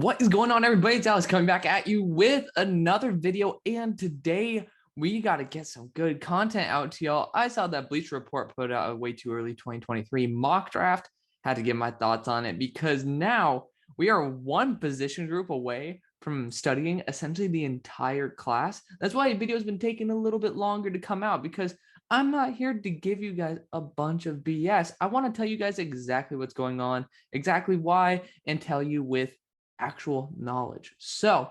What is going on, everybody? It's Alex coming back at you with another video, and today we got to get some good content out to y'all. I saw that Bleacher report put out a way too early 2023 mock draft. Had to give my thoughts on it because now we are one position group away from studying essentially the entire class. That's why the video has been taking a little bit longer to come out, because I'm not here to give you guys a bunch of BS. I want to tell you guys exactly what's going on, exactly why, and tell you with actual knowledge. So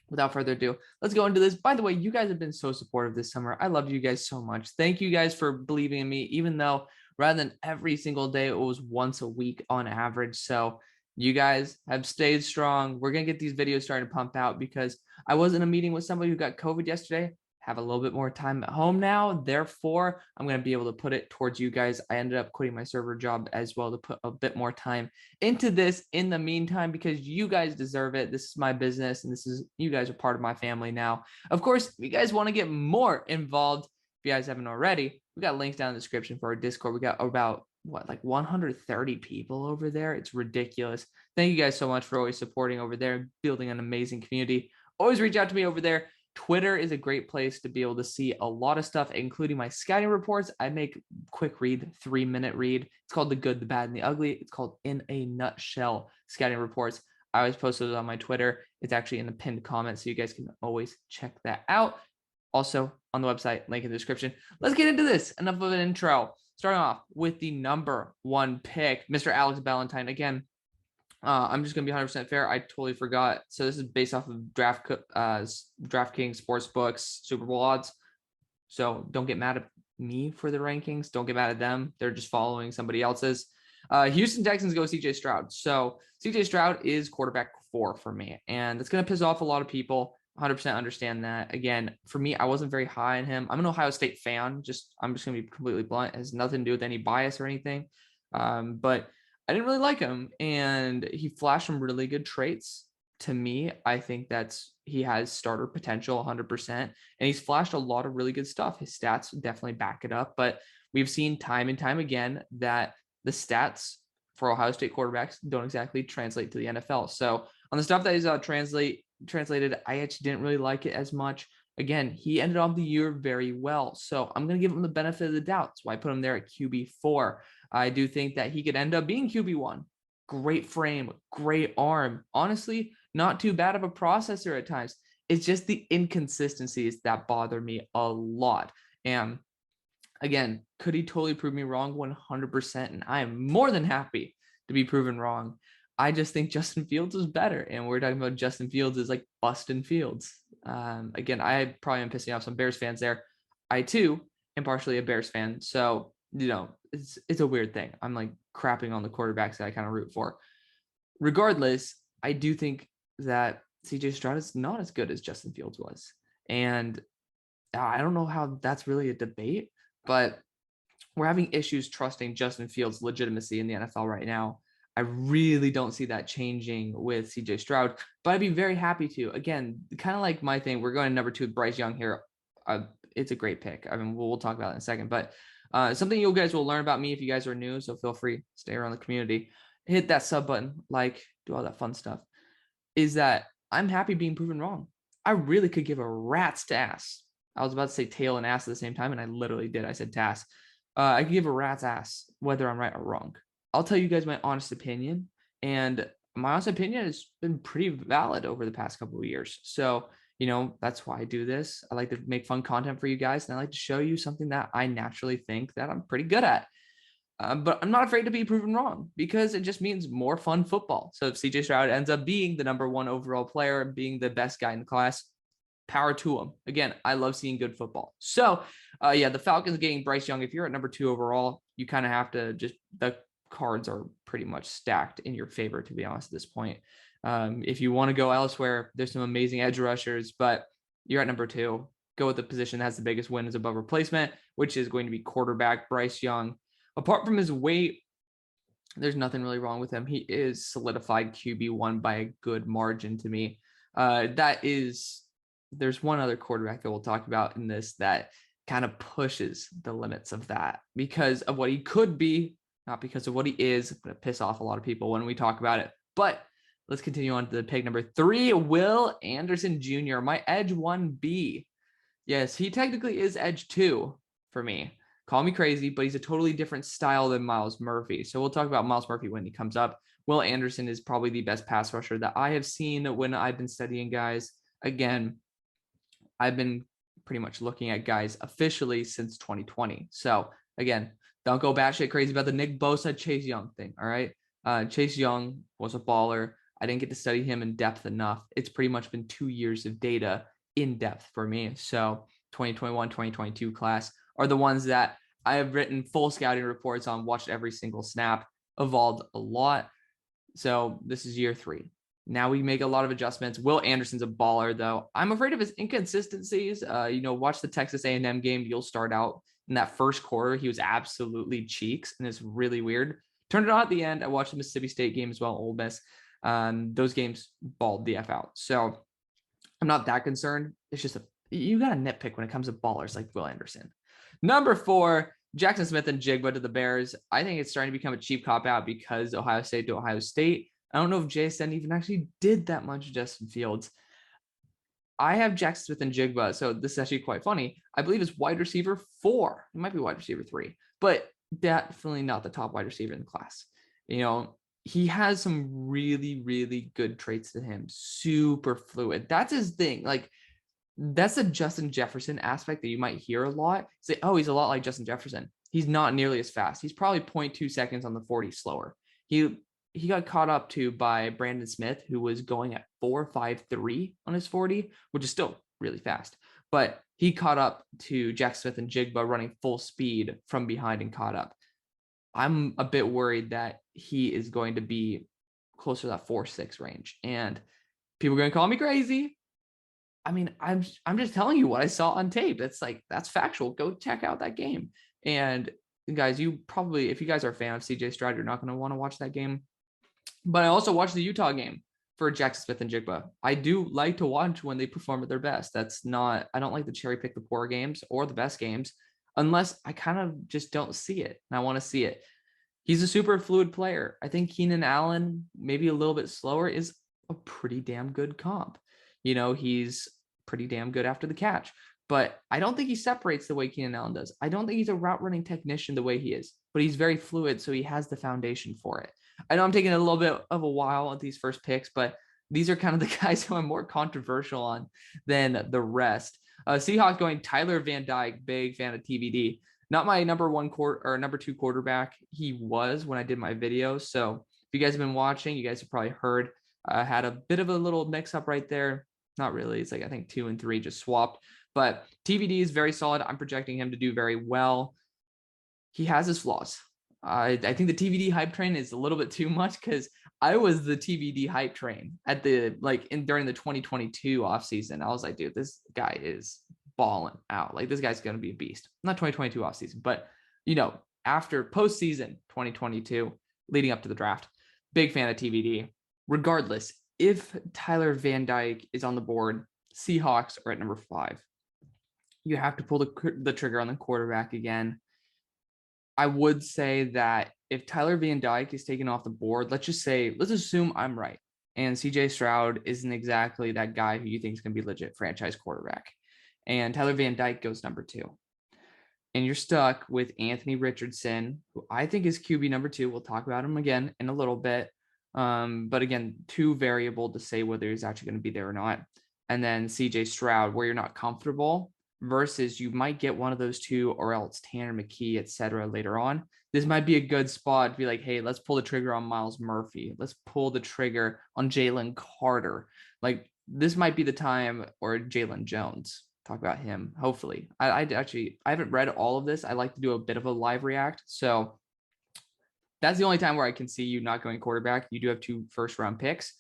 without further ado, let's go into this. By the way, you guys have been so supportive this summer. I love you guys so much. Thank you guys for believing in me, even though rather than every single day, it was once a week on average. So you guys have stayed strong. We're going to get these videos starting to pump out because I was in a meeting with somebody who got COVID yesterday. Have a little bit more time at home now. Therefore, I'm going to be able to put it towards you guys. I ended up quitting my server job as well to put a bit more time into this in the meantime, because you guys deserve it. This is my business, and you guys are part of my family now. Of course, if you guys want to get more involved, if you guys haven't already, we got links down in the description for our Discord. We got about like 130 people over there. It's ridiculous. Thank you guys so much for always supporting over there, building an amazing community. Always reach out to me over there. Twitter is a great place to be able to see a lot of stuff, including my scouting reports. I make quick read, 3-minute read. It's called The Good, the Bad, and the Ugly. It's called In a Nutshell Scouting Reports. I always post those on my Twitter. It's actually in the pinned comment, so you guys can always check that out. Also on the website, link in the description. Let's get into this. Enough of an intro. Starting off with the number 1 pick, Mr. Alex Valentine. Again, I'm just going to be 100% fair. I totally forgot. So this is based off of DraftKings Sportsbooks Super Bowl odds. So don't get mad at me for the rankings. Don't get mad at them. They're just following somebody else's. Houston Texans go CJ Stroud. So CJ Stroud is quarterback 4 for me, and it's going to piss off a lot of people. 100% understand that. Again, for me, I wasn't very high on him. I'm an Ohio State fan. I'm just going to be completely blunt. It has nothing to do with any bias or anything. But I didn't really like him, and he flashed some really good traits. To me, I think he has starter potential 100%, and he's flashed a lot of really good stuff. His stats definitely back it up, but we've seen time and time again that the stats for Ohio State quarterbacks don't exactly translate to the NFL. So on the stuff that is translated, I actually didn't really like it as much. Again, he ended off the year very well, so I'm going to give him the benefit of the doubt. That's why I put him there at QB4. I do think that he could end up being QB1. Great frame, great arm. Honestly, not too bad of a processor at times. It's just the inconsistencies that bother me a lot. And again, could he totally prove me wrong? 100%. And I am more than happy to be proven wrong. I just think Justin Fields is better. And we're talking about Justin Fields is like Bustin' Fields. Again, I probably am pissing off some Bears fans there. I too am partially a Bears fan. So, it's a weird thing. I'm like crapping on the quarterbacks that I kind of root for. Regardless, I do think that CJ Stroud is not as good as Justin Fields was. And I don't know how that's really a debate, but we're having issues trusting Justin Fields' legitimacy in the NFL right now. I really don't see that changing with CJ Stroud, but I'd be very happy to. Again, kind of like my thing, we're going to number 2 with Bryce Young here. It's a great pick. I mean, we'll talk about it in a second, but something you guys will learn about me if you guys are new, so feel free, stay around the community, hit that sub button, do all that fun stuff, is that I'm happy being proven wrong. I really could give a rat's ass. I was about to say tail and ass at the same time, and I literally did. I said tass. I could give a rat's ass whether I'm right or wrong. I'll tell you guys my honest opinion, and my honest opinion has been pretty valid over the past couple of years. So that's why I do this. I like to make fun content for you guys, and I like to show you something that I naturally think that I'm pretty good at. But I'm not afraid to be proven wrong, because it just means more fun football. So if CJ Stroud ends up being the number 1 overall player, being the best guy in the class, power to him. Again, I love seeing good football. So the Falcons getting Bryce Young. If you're at number 2 overall, you kind of have to the cards are pretty much stacked in your favor, to be honest, at this point. If you want to go elsewhere, there's some amazing edge rushers, but you're at number 2. Go with the position that has the biggest win as above replacement, which is going to be quarterback Bryce Young. Apart from his weight, there's nothing really wrong with him. He is solidified QB1 by a good margin to me. There's one other quarterback that we'll talk about in this that kind of pushes the limits of that because of what he could be, not because of what he is. It's going to piss off a lot of people when we talk about it. But let's continue on to the pick number 3, Will Anderson Jr., my edge 1B. Yes, he technically is edge 2 for me. Call me crazy, but he's a totally different style than Myles Murphy. So we'll talk about Myles Murphy when he comes up. Will Anderson is probably the best pass rusher that I have seen when I've been studying guys. Again, I've been pretty much looking at guys officially since 2020. So again, don't go batshit crazy about the Nick Bosa, Chase Young thing. All right. Chase Young was a baller. I didn't get to study him in depth enough. It's pretty much been 2 years of data in depth for me. So 2021, 2022 class are the ones that I have written full scouting reports on, watched every single snap, evolved a lot. So this is year 3. Now we make a lot of adjustments. Will Anderson's a baller, though. I'm afraid of his inconsistencies. Watch the Texas A&M game. You'll start out in that first quarter. He was absolutely cheeks, and it's really weird. Turned it on at the end. I watched the Mississippi State game as well, Ole Miss. Those games balled the F out. So I'm not that concerned. It's just you got to nitpick when it comes to ballers like Will Anderson. Number 4, Jackson Smith and Jigba to the Bears. I think it's starting to become a cheap cop-out because Ohio State to Ohio State. I don't know if JSN even actually did that much Justin Fields. I have Jackson Smith and Jigba, so this is actually quite funny. I believe it's wide receiver 4. It might be wide receiver 3, but definitely not the top wide receiver in the class. He has some really, really good traits to him. Super fluid. That's his thing. Like, that's a Justin Jefferson aspect that you might hear a lot. Say, oh, he's a lot like Justin Jefferson. He's not nearly as fast. He's probably 0.2 seconds on the 40 slower. He got caught up to by Brandon Smith, who was going at 4.53 on his 40, which is still really fast. But he caught up to Jack Smith and Jigba running full speed from behind and caught up. I'm a bit worried that he is going to be closer to that 4.6 range. And people are going to call me crazy. I mean, I'm just telling you what I saw on tape. That's factual. Go check out that game. And guys, you probably, if you guys are a fan of CJ Stroud, you're not going to want to watch that game. But I also watched the Utah game for Jackson Smith and Jigba. I do like to watch when they perform at their best. I don't like to cherry pick the poor games or the best games unless I kind of just don't see it and I want to see it. He's a super fluid player. I think Keenan Allen, maybe a little bit slower, is a pretty damn good comp. He's pretty damn good after the catch, but I don't think he separates the way Keenan Allen does. I don't think he's a route running technician the way he is, but he's very fluid, so he has the foundation for it. I know I'm taking a little bit of a while at these first picks, but these are kind of the guys who I'm more controversial on than the rest. Seahawks going Tyler Van Dyke, big fan of TVD. Not my number 2 quarterback. He was when I did my video. So if you guys have been watching, you guys have probably heard had a bit of a little mix up right there. Not really. It's like, I think 2 and 3 just swapped, but TVD is very solid. I'm projecting him to do very well. He has his flaws. I think the TVD hype train is a little bit too much because I was the TVD hype train during the 2022 offseason. I was like, dude, this guy is balling out. Like, this guy's going to be a beast. Not 2022 offseason, but after postseason 2022, leading up to the draft, big fan of TVD. Regardless, if Tyler Van Dyke is on the board, Seahawks are at number 5. You have to pull the trigger on the quarterback again. I would say that if Tyler Van Dyke is taken off the board, let's assume I'm right. And CJ Stroud isn't exactly that guy who you think is going to be legit franchise quarterback. And Tyler Van Dyke goes number 2. And you're stuck with Anthony Richardson, who I think is QB number 2. We'll talk about him again in a little bit. But again, too variable to say whether he's actually going to be there or not. And then CJ Stroud, where you're not comfortable, versus you might get one of those 2 or else Tanner McKee, etc. later on. This might be a good spot to be like, hey, let's pull the trigger on Myles Murphy. Let's pull the trigger on Jalen Carter. Like, this might be the time, or Jalen Jones. Talk about him, hopefully. I haven't read all of this. I like to do a bit of a live react. So that's the only time where I can see you not going quarterback. You do have 2 first-round picks.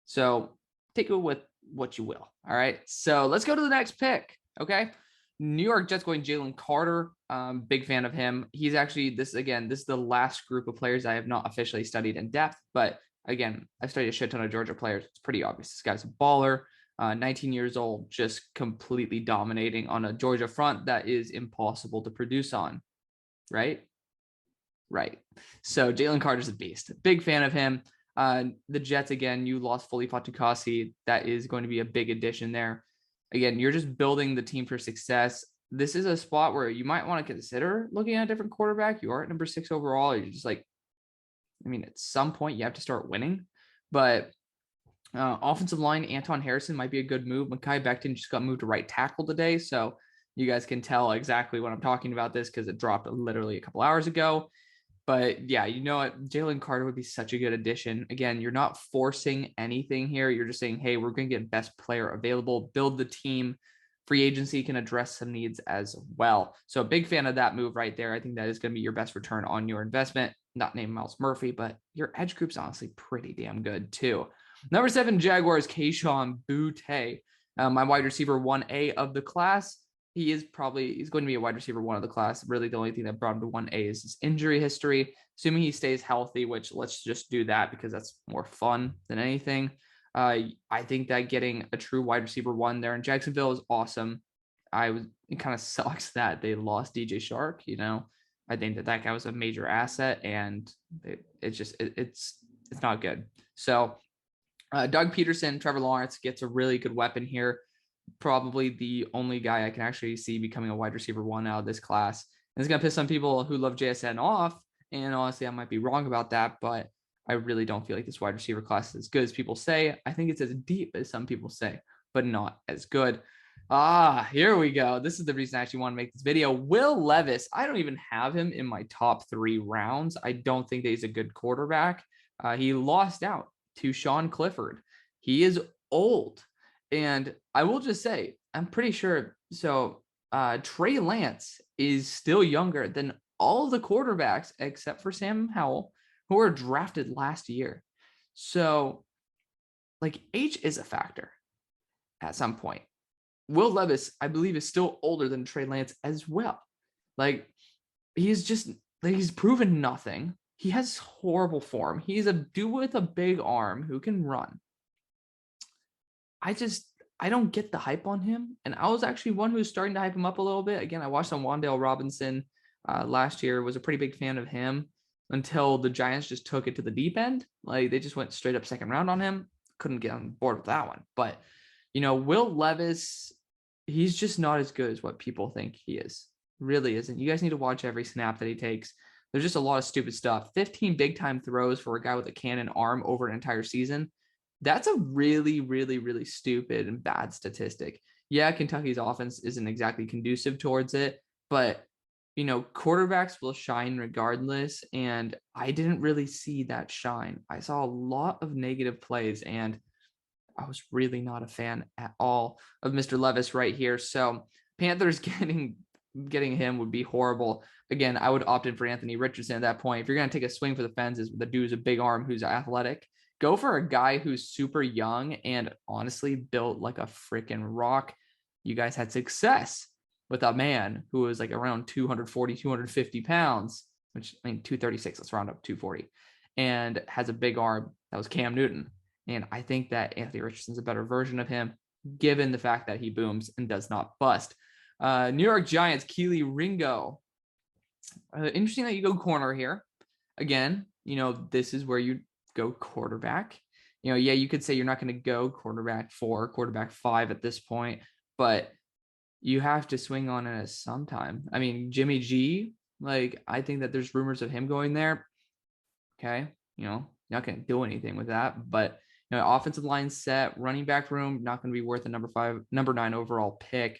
So take it with what you will. All right. So let's go to the next pick. Okay. New York Jets going Jalen Carter. Big fan of him. He's actually, this is the last group of players I have not officially studied in depth, but again, I've studied a shit ton of Georgia players. It's pretty obvious. This guy's a baller, 19 years old, just completely dominating on a Georgia front that is impossible to produce on. Right. So Jalen Carter's a beast. Big fan of him. The Jets, again, you lost Foley Fatukasi. That is going to be a big addition there. Again, you're just building the team for success. This is a spot where you might want to consider looking at a different quarterback. You are at number 6 overall. You're just like, I mean, at some point you have to start winning. But offensive line, Anton Harrison might be a good move. Mekhi Becton just got moved to right tackle today. So you guys can tell exactly what I'm talking about this because it dropped literally a couple hours ago. But yeah, you know what? Jalen Carter would be such a good addition. Again, you're not forcing anything here. You're just saying, hey, we're going to get best player available, build the team. Free agency can address some needs as well. So a big fan of that move right there. I think that is going to be your best return on your investment. Not named Miles Murphy, but your edge group's honestly pretty damn good too. Number 7, Jaguars, Kayshon Boutte. My wide receiver 1A of the class. He's going to be a wide receiver 1 of the class. Really, the only thing that brought him to 1A is his injury history. Assuming he stays healthy, which let's just do that because that's more fun than anything. I think that getting a true wide receiver 1 there in Jacksonville is awesome. It kind of sucks that they lost DJ Shark. I think that guy was a major asset, and it's not good. So Doug Peterson, Trevor Lawrence gets a really good weapon here. Probably the only guy I can actually see becoming a wide receiver 1 out of this class. And it's going to piss some people who love JSN off. And honestly, I might be wrong about that, but I really don't feel like this wide receiver class is as good as people say. I think it's as deep as some people say, but not as good. Here we go. This is the reason I actually want to make this video. Will Levis, I don't even have him in my top 3 rounds. I don't think that he's a good quarterback. He lost out to Sean Clifford. He is old. And I will just say, I'm pretty sure. So Trey Lance is still younger than all the quarterbacks except for Sam Howell, who were drafted last year. So like age is a factor at some point. Will Levis, I believe, is still older than Trey Lance as well. Like he's proven nothing. He has horrible form. He's a dude with a big arm who can run. I don't get the hype on him. And I was actually one who was starting to hype him up a little bit. Again, I watched on Wan'Dale Robinson last year, was a pretty big fan of him until the Giants just took it to the deep end. Like they just went straight up second round on him. Couldn't get on board with that one. But, Will Levis, he's just not as good as what people think he is. Really isn't. You guys need to watch every snap that he takes. There's just a lot of stupid stuff. 15 big time throws for a guy with a cannon arm over an entire season. That's a really, really, really stupid and bad statistic. Yeah, Kentucky's offense isn't exactly conducive towards it, but, quarterbacks will shine regardless. And I didn't really see that shine. I saw a lot of negative plays, and I was really not a fan at all of Mr. Levis right here. So Panthers getting him would be horrible. Again, I would opt in for Anthony Richardson at that point. If you're going to take a swing for the fences with a dude who's a big arm, who's athletic, go for a guy who's super young and honestly built like a freaking rock. You guys had success with a man who was like around 240, 250 pounds, which 236, let's round up 240, and has a big arm. That was Cam Newton. And I think that Anthony Richardson's a better version of him, given the fact that he booms and does not bust. New York Giants, Keely Ringo. Interesting that you go corner here. Again, this is where you go quarterback. You could say you're not going to go quarterback 4, quarterback 5 at this point, but you have to swing on it sometime. I mean, Jimmy G, I think that there's rumors of him going there. Okay. Not going to do anything with that, but offensive line set, running back room, not going to be worth a number 9 overall pick.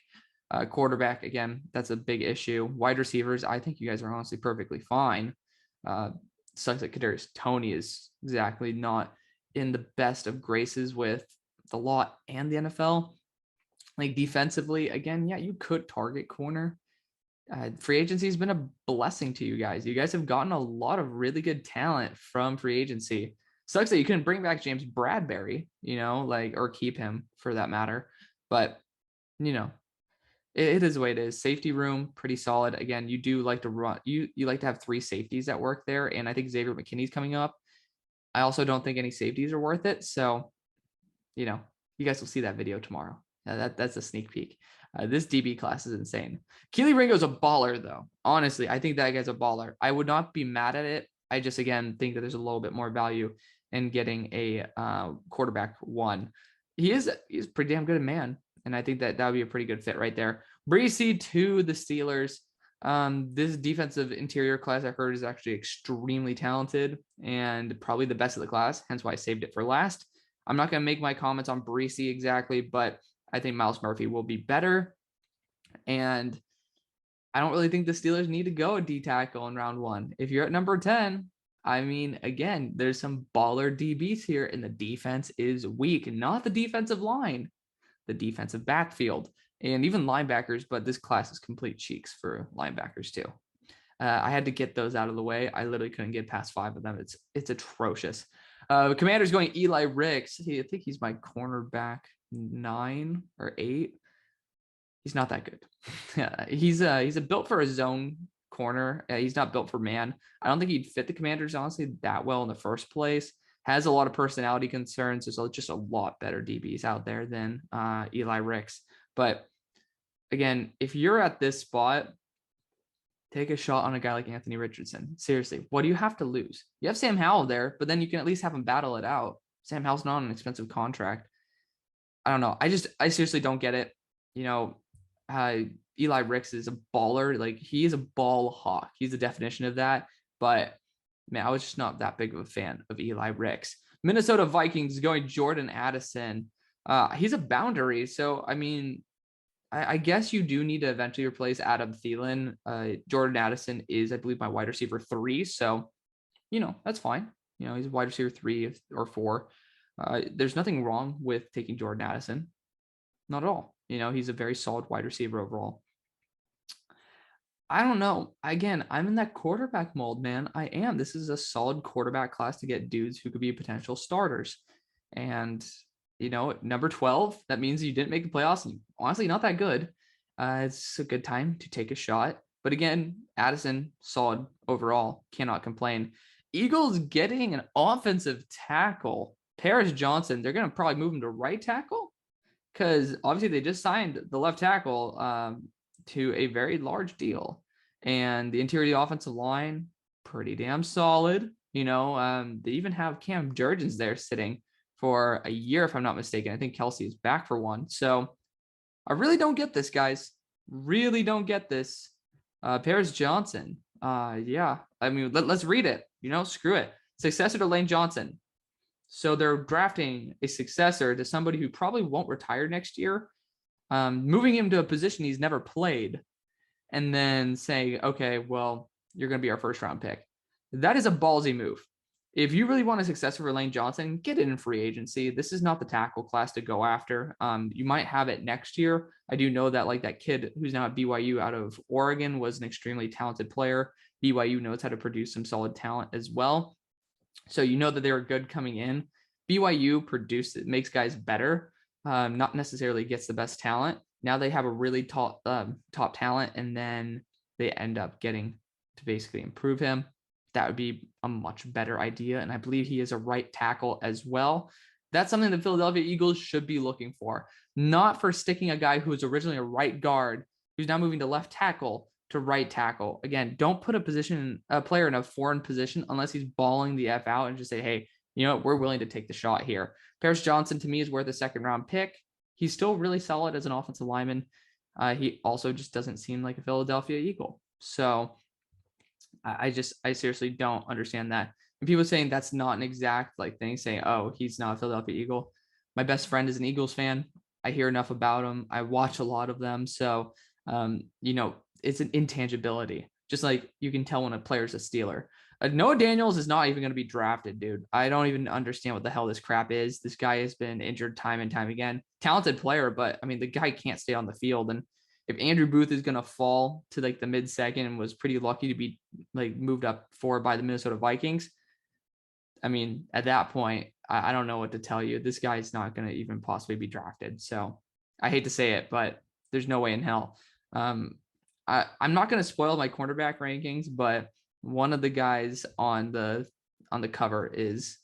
Quarterback, again, that's a big issue. Wide receivers, I think you guys are honestly perfectly fine. Sucks that Kadarius Toney is exactly not in the best of graces with the law and the NFL. Like defensively, again, yeah, you could target corner. Free agency has been a blessing to you guys. You guys have gotten a lot of really good talent from free agency. Sucks that you couldn't bring back James Bradbury, or keep him for that matter. But, it is the way it is. Safety room, pretty solid. Again, you do like to run. You like to have 3 safeties that work there. And I think Xavier McKinney's coming up. I also don't think any safeties are worth it. So, you guys will see that video tomorrow. That's a sneak peek. This DB class is insane. Keely Ringo's a baller, though. Honestly, I think that guy's a baller. I would not be mad at it. I just, again, think that there's a little bit more value and getting a quarterback 1. He's pretty damn good at man, and I think that would be a pretty good fit right there. Breesy to the Steelers. This defensive interior class I heard is actually extremely talented and probably the best of the class, hence why I saved it for last. I'm not going to make my comments on Breesy exactly, but I think Myles Murphy will be better. And I don't really think the Steelers need to go a D tackle in round 1. If you're at number 10, I mean, again, there's some baller DBs here, and the defense is weak. Not the defensive line, the defensive backfield, and even linebackers, but this class is complete cheeks for linebackers too. I had to get those out of the way. I literally couldn't get past 5 of them. It's atrocious. The Commander's going Eli Ricks. I think he's my cornerback 9 or 8. He's not that good. He's a built for a zone corner. He's not built for man. I don't think he'd fit the Commanders honestly that well in the first place. Has a lot of personality concerns. There's just a lot better DBs out there than Eli Ricks. But again, if you're at this spot, take a shot on a guy like Anthony Richardson. Seriously, what do you have to lose? You have Sam Howell there, but then you can at least have him battle it out. Sam Howell's not an expensive contract. I don't know. I seriously don't get it. You know, Eli Ricks is a baller. Like, he is a ball hawk. He's the definition of that. But man, I was just not that big of a fan of Eli Ricks. Minnesota Vikings going Jordan Addison. He's a boundary. So, I mean, I guess you do need to eventually replace Adam Thielen. Jordan Addison is, I believe, my wide receiver 3. So, you know, that's fine. You know, he's a wide receiver 3 or 4. There's nothing wrong with taking Jordan Addison. Not at all. You know, he's a very solid wide receiver overall. I don't know. Again, I'm in that quarterback mold, man. I am. This is a solid quarterback class to get dudes who could be potential starters. And, you know, number 12, that means you didn't make the playoffs. And honestly, not that good. It's a good time to take a shot. But again, Addison, solid overall. Cannot complain. Eagles getting an offensive tackle. Paris Johnson, they're going to probably move him to right tackle because obviously they just signed the left tackle to a very large deal. And the interior of the offensive line, pretty damn solid. You know, they even have Cam Jurgens there sitting for a year, if I'm not mistaken. I think Kelsey is back for 1. So I really don't get this, guys. Really don't get this. Paris Johnson. Yeah, I mean, let's read it. You know, screw it. Successor to Lane Johnson. So they're drafting a successor to somebody who probably won't retire next year, moving him to a position he's never played, and then saying, okay, well, you're going to be our first round pick. That is a ballsy move. If you really want a successor for Lane Johnson, get it in free agency. This is not the tackle class to go after. You might have it next year. I do know that, like, that kid who's now at BYU out of Oregon was an extremely talented player. BYU knows how to produce some solid talent as well. So you know that they were good coming in. BYU makes guys better, not necessarily gets the best talent. Now they have a really top talent, and then they end up getting to basically improve him. That would be a much better idea. And I believe he is a right tackle as well. That's something the Philadelphia Eagles should be looking for, not for sticking a guy who was originally a right guard, who's now moving to left tackle, to right tackle. Again, don't put a player in a foreign position unless he's balling the F out and just say, hey, you know, we're willing to take the shot here. Paris Johnson, to me, is worth a second-round pick. He's still really solid as an offensive lineman. He also just doesn't seem like a Philadelphia Eagle. So I seriously don't understand that. And people saying that's not an exact thing, saying, oh, he's not a Philadelphia Eagle. My best friend is an Eagles fan. I hear enough about him. I watch a lot of them. So, you know, it's an intangibility. Just like you can tell when a player's a Steeler. Noah Daniels is not even going to be drafted, dude. I don't even understand what the hell this crap is. This guy has been injured time and time again. Talented player, but I mean, the guy can't stay on the field. And if Andrew Booth is going to fall to the mid-second and was pretty lucky to be moved up forward by the Minnesota Vikings, I mean, at that point, I don't know what to tell you. This guy's not going to even possibly be drafted. So I hate to say it, but there's no way in hell. I'm not going to spoil my cornerback rankings, but one of the guys on the cover is,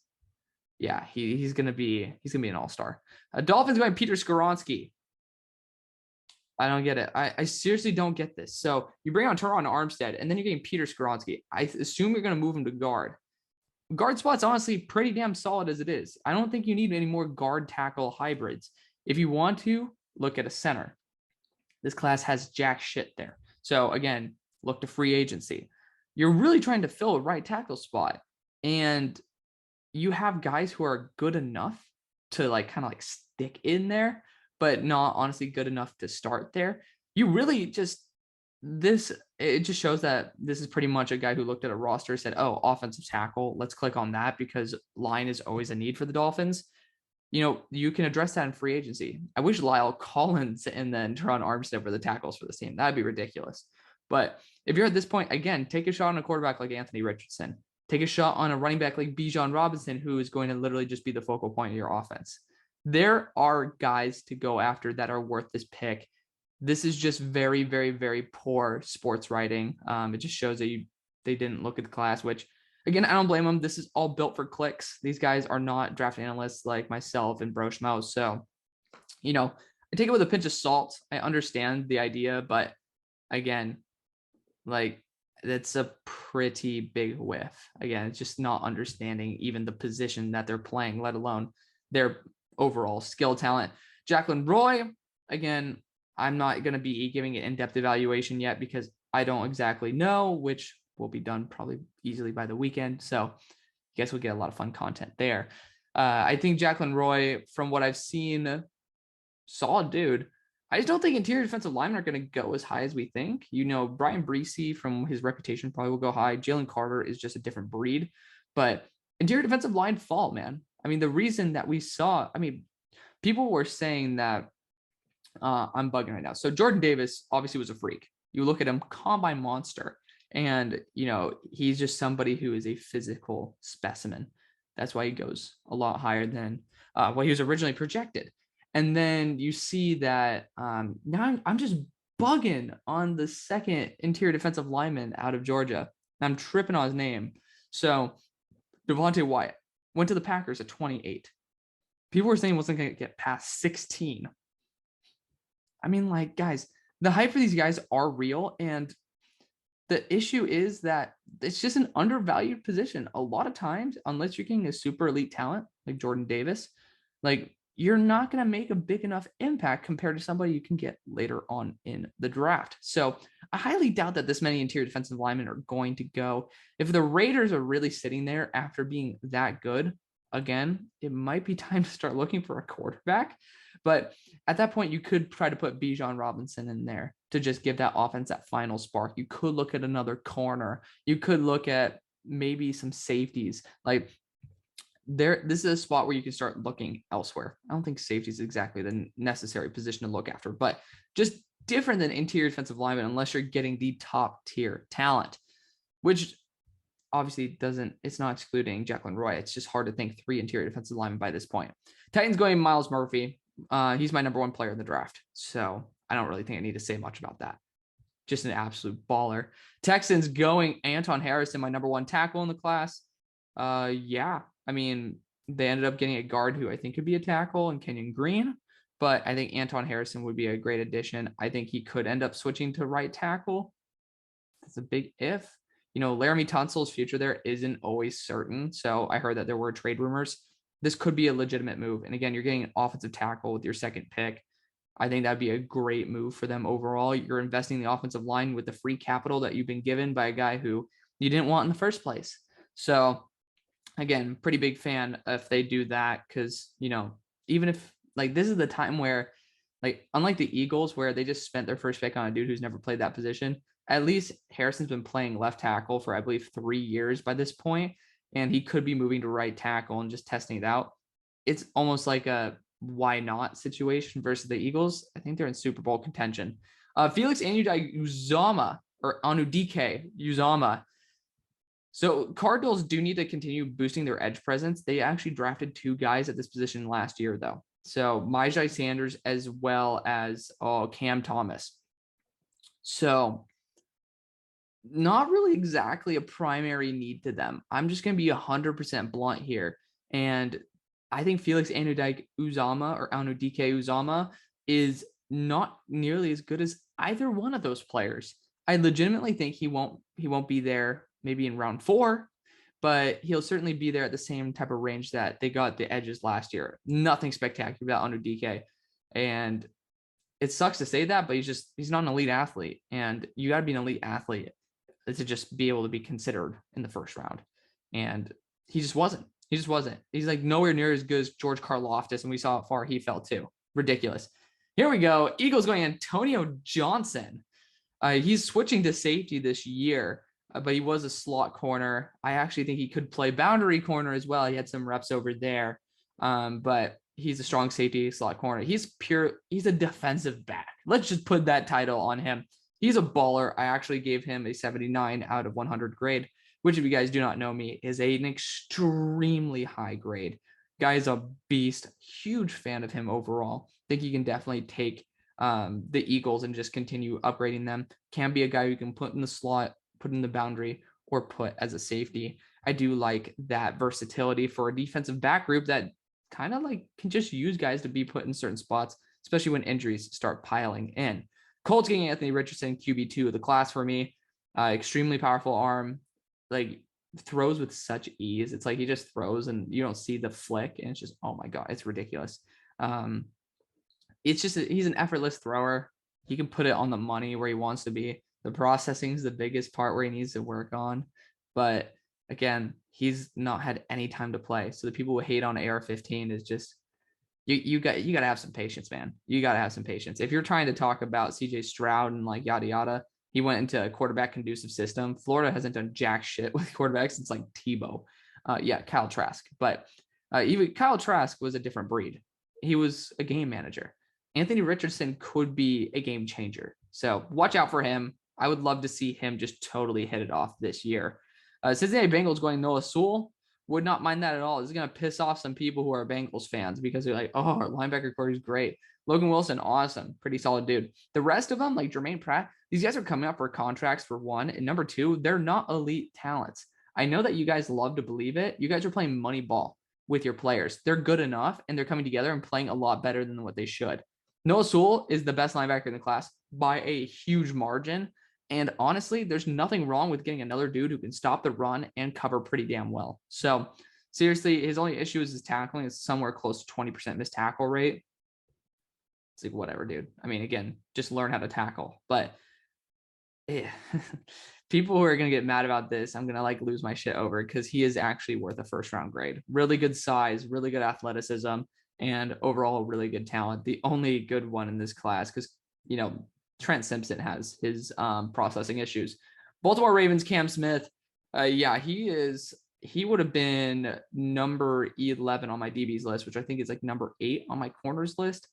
yeah, he's going to be an all-star. Dolphins going Peter Skoronski. I don't get it. I seriously don't get this. So you bring on Teron Armstead, and then you're getting Peter Skoronski. I assume you're going to move him to guard. guard spot's honestly pretty damn solid as it is. I don't think you need any more guard tackle hybrids. If you want to, look at a center. This class has jack shit there. So again, look to free agency. You're really trying to fill a right tackle spot. And you have guys who are good enough to like kind of like stick in there, but not honestly good enough to start there. You really just it just shows that this is pretty much a guy who looked at a roster, said, oh, offensive tackle, let's click on that because line is always a need for the Dolphins. You can address that in free agency. I wish Lyle Collins and then Teron Armstead were the tackles for this team. That'd be ridiculous. But if you're at this point, again, take a shot on a quarterback like Anthony Richardson. Take a shot on a running back like Bijan Robinson, who is going to literally just be the focal point of your offense. There are guys to go after that are worth this pick. This is just very, very, very poor sports writing. It just shows that they didn't look at the class, which, again, I don't blame them. This is all built for clicks. These guys are not draft analysts like myself and Bro Schmo. So, I take it with a pinch of salt. I understand the idea, but again, like, that's a pretty big whiff. Again, it's just not understanding even the position that they're playing, let alone their overall skill talent. Jacqueline Roy, again, I'm not going to be giving an in-depth evaluation yet because I don't exactly know, which will be done probably easily by the weekend. So I guess we'll get a lot of fun content there. I think Jacqueline Roy, from what I've seen, solid dude. I just don't think interior defensive linemen are going to go as high as we think. Brian Breesy, from his reputation, probably will go high. Jalen Carter is just a different breed. But interior defensive line fall, man. I mean, the reason that we saw, people were saying that, I'm bugging right now. So Jordan Davis obviously was a freak. You look at him, combine monster. And, he's just somebody who is a physical specimen. That's why he goes a lot higher than what he was originally projected. And then you see that now I'm just bugging on the second interior defensive lineman out of Georgia. I'm tripping on his name. So Devontae Wyatt went to the Packers at 28. People were saying he wasn't going to get past 16. Guys, the hype for these guys are real. And the issue is that it's just an undervalued position. A lot of times, unless you're getting a super elite talent like Jordan Davis, you're not going to make a big enough impact compared to somebody you can get later on in the draft. So I highly doubt that this many interior defensive linemen are going to go. If the Raiders are really sitting there after being that good, again, it might be time to start looking for a quarterback. But at that point, you could try to put Bijan Robinson in there to just give that offense that final spark. You could look at another corner. You could look at maybe some safeties. This is a spot where you can start looking elsewhere. I don't think safety is exactly the necessary position to look after, but just different than interior defensive lineman unless you're getting the top tier talent, which obviously it's not excluding Jacqueline Roy. It's just hard to think 3 interior defensive linemen by this point. Titans going Myles Murphy. He's my number 1 player in the draft. So I don't really think I need to say much about that. Just an absolute baller. Texans going Anton Harrison, my number 1 tackle in the class. They ended up getting a guard who I think could be a tackle in Kenyon Green, but I think Anton Harrison would be a great addition. I think he could end up switching to right tackle. That's a big if. Laramie Tunsil's future there isn't always certain. So I heard that there were trade rumors. This could be a legitimate move. And again, you're getting an offensive tackle with your second pick. I think that'd be a great move for them overall. You're investing in the offensive line with the free capital that you've been given by a guy who you didn't want in the first place. So again, pretty big fan if they do that, because, even if this is the time where, unlike the Eagles, where they just spent their first pick on a dude who's never played that position, at least Harrison's been playing left tackle for, I believe, 3 years by this point, and he could be moving to right tackle and just testing it out. It's almost like a why not situation versus the Eagles. I think they're in Super Bowl contention. Felix Anudike-Uzomah, or Anudike-Uzomah. So Cardinals do need to continue boosting their edge presence. They actually drafted 2 guys at this position last year, though. So Myjai Sanders as well as Cam Thomas. So not really exactly a primary need to them. I'm just going to be 100% blunt here. And I think Felix Anudike-Uzomah or Anudike-Uzomah is not nearly as good as either one of those players. I legitimately think he won't be there maybe in round 4, but he'll certainly be there at the same type of range that they got the edges last year. Nothing spectacular about under DK. And it sucks to say that, but he's not an elite athlete. And you got to be an elite athlete to just be able to be considered in the first round. And he just wasn't. He just wasn't. He's like nowhere near as good as George Karlaftis, and we saw how far he fell too. Ridiculous. Here we go. Eagles going Antonio Johnson. He's switching to safety this year, but he was a slot corner. I actually think he could play boundary corner as well. He had some reps over there, but he's a strong safety slot corner. He's a defensive back. Let's just put that title on him. He's a baller. I actually gave him a 79 out of 100 grade, which, if you guys do not know me, is an extremely high grade. Guy's a beast. Huge fan of him overall. Think he can definitely take the Eagles and just continue upgrading them. Can be a guy who can put in the slot, put in the boundary, or put as a safety. I do like that versatility for a defensive back group that kind of like can just use guys to be put in certain spots, especially when injuries start piling in. Colts getting Anthony Richardson, QB2 of the class for me. Extremely powerful arm, like throws with such ease. It's like he just throws and you don't see the flick, and it's just, oh my God, it's ridiculous. It's just, he's an effortless thrower. He can put it on the money where he wants to be. The processing is the biggest part where he needs to work on. But again, he's not had any time to play. So the people who hate on AR-15 is just, you got to have some patience, man. You got to have some patience. If you're trying to talk about CJ Stroud and like yada yada, he went into a quarterback conducive system. Florida hasn't done jack shit with quarterbacks since like Tebow. Kyle Trask. But even Kyle Trask was a different breed. He was a game manager. Anthony Richardson could be a game changer. So watch out for him. I would love to see him just totally hit it off this year. Cincinnati Bengals going Noah Sewell. Would not mind that at all. This is going to piss off some people who are Bengals fans because they're like, oh, our linebacker core is great. Logan Wilson, awesome. Pretty solid dude. The rest of them, like Jermaine Pratt, these guys are coming up for contracts for one. And number two, they're not elite talents. I know that you guys love to believe it. You guys are playing money ball with your players. They're good enough, and they're coming together and playing a lot better than what they should. Noah Sewell is the best linebacker in the class by a huge margin. And honestly, there's nothing wrong with getting another dude who can stop the run and cover pretty damn well. So seriously, his only issue is his tackling. Is somewhere close to 20% missed tackle rate. It's like, whatever, dude. I mean, again, just learn how to tackle. But yeah, people who are going to get mad about this, I'm going to like lose my shit over, because he is actually worth a first round grade. Really good size, really good athleticism, and overall really good talent. The only good one in this class, because, you know, Trent Simpson has his processing issues. Baltimore Ravens, Cam Smith. He would have been number 11 on my DBs list, which I think is like number 8 on my corners list.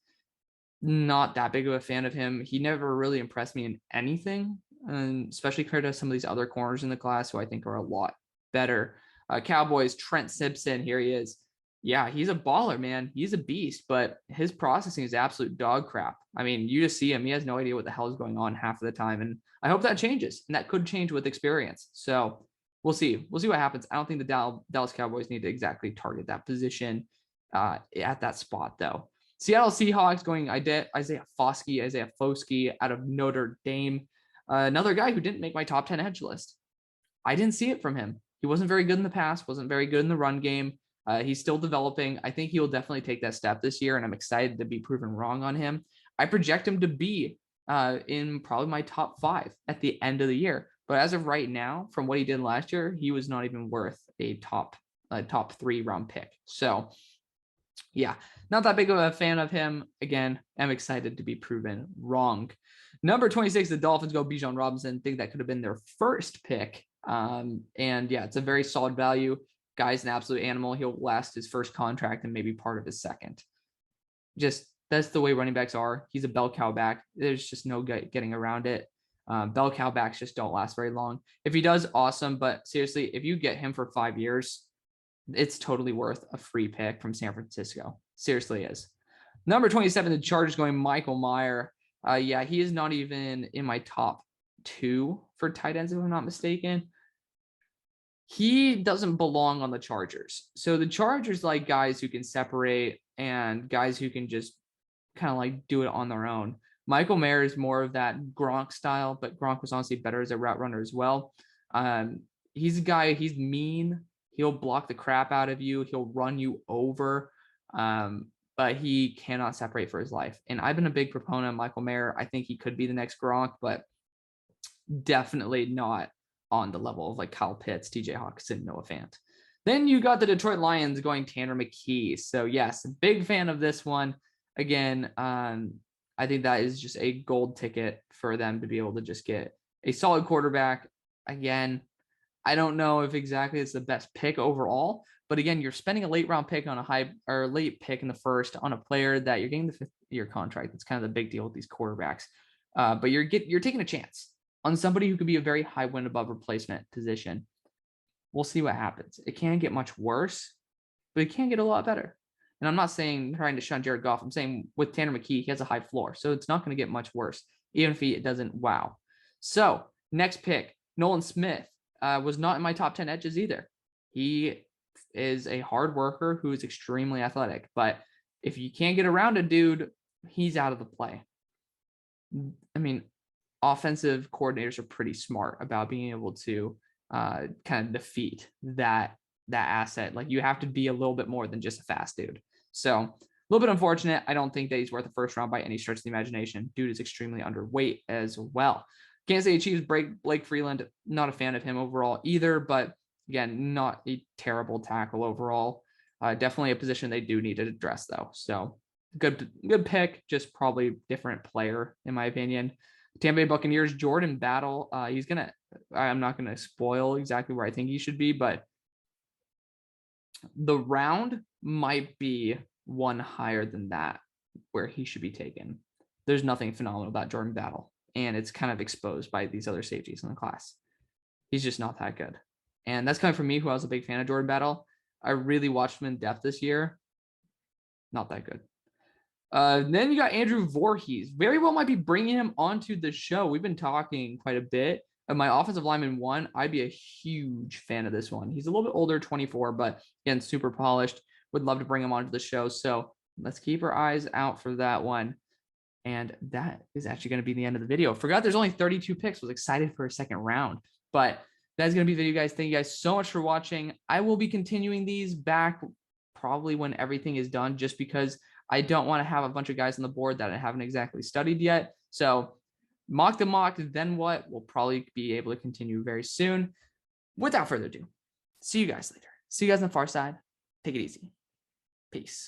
Not that big of a fan of him. He never really impressed me in anything, and especially compared to some of these other corners in the class who I think are a lot better. Cowboys, Trent Simpson, here he is. Yeah, he's a baller, man. He's a beast, but his processing is absolute dog crap. I mean, you just see him. He has no idea what the hell is going on half of the time. And I hope that changes. And that could change with experience. So we'll see. We'll see what happens. I don't think the Dallas Cowboys need to exactly target that position at that spot, though. Seattle Seahawks going Isaiah Foskey out of Notre Dame. Another guy who didn't make my top 10 edge list. I didn't see it from him. He wasn't very good in the past, wasn't very good in the run game. He's still developing. I think he'll definitely take that step this year, and I'm excited to be proven wrong on him. I project him to be in probably my top 5 at the end of the year. But as of right now, from what he did last year, he was not even worth a top 3 round pick. So yeah, not that big of a fan of him. Again, I'm excited to be proven wrong. Number 26, the Dolphins go Bijan Robinson. Think that could have been their first pick. And yeah, it's a very solid value. Guy's an absolute animal. He'll last his first contract and maybe part of his second. Just, that's the way running backs are. He's a bell cow back. There's just no getting around it. Bell cow backs just don't last very long. If he does, awesome. But seriously, if you get him for 5 years, it's totally worth a free pick from San Francisco. Seriously is. Number 27, the Chargers going Michael Mayer. Yeah, he is not even in my top 2 for tight ends, if I'm not mistaken. He doesn't belong on the Chargers. So the Chargers like guys who can separate and guys who can just kind of like do it on their own. Michael Mayer is more of that Gronk style, but Gronk was honestly better as a route runner as well. He's a guy, he's mean. He'll block the crap out of you. He'll run you over. But he cannot separate for his life. And I've been a big proponent of Michael Mayer. I think he could be the next Gronk, but definitely not on the level of like Kyle Pitts, TJ Hawkinson, Noah Fant. Then you got the Detroit Lions going Tanner McKee. So yes, big fan of this one. Again, I think that is just a gold ticket for them to be able to just get a solid quarterback. Again, I don't know if exactly it's the best pick overall, but again, you're spending a late round pick on a high or late pick in the first on a player that you're getting the 5th-year contract. That's kind of the big deal with these quarterbacks. But you're taking a chance on somebody who could be a very high win above replacement position. We'll see what happens. It can't get much worse, but it can get a lot better. And I'm not saying trying to shun Jared Goff. I'm saying with Tanner McKee, he has a high floor, so it's not going to get much worse, even if it doesn't wow. So next pick, Nolan Smith was not in my top 10 edges either. He is a hard worker who is extremely athletic, but if you can't get around a dude, he's out of the play. I mean, offensive coordinators are pretty smart about being able to kind of defeat that asset. Like you have to be a little bit more than just a fast dude. So a little bit unfortunate. I don't think that he's worth the first round by any stretch of the imagination. Dude is extremely underweight as well. Kansas City Chiefs Blake Freeland. Not a fan of him overall either, but again, not a terrible tackle overall. Definitely a position they do need to address though. So good pick, just probably different player in my opinion. Tampa Bay Buccaneers, Jordan Battle. I'm not going to spoil exactly where I think he should be, but the round might be one higher than that where he should be taken. There's nothing phenomenal about Jordan Battle, and it's kind of exposed by these other safeties in the class. He's just not that good. And that's coming from me, who I was a big fan of Jordan Battle. I really watched him in depth this year. Not that good. Then you got Andrew Voorhees. Very well might be bringing him onto the show. We've been talking quite a bit. My offensive lineman 1, I'd be a huge fan of this one. He's a little bit older, 24, but again, super polished. Would love to bring him onto the show. So let's keep our eyes out for that one. And that is actually going to be the end of the video. Forgot there's only 32 picks. Was excited for a second round, but that's going to be the video, guys. Thank you guys so much for watching. I will be continuing these back probably when everything is done, just because I don't want to have a bunch of guys on the board that I haven't exactly studied yet. So mock the mock, then what? We'll probably be able to continue very soon. Without further ado, see you guys later. See you guys on the far side. Take it easy. Peace.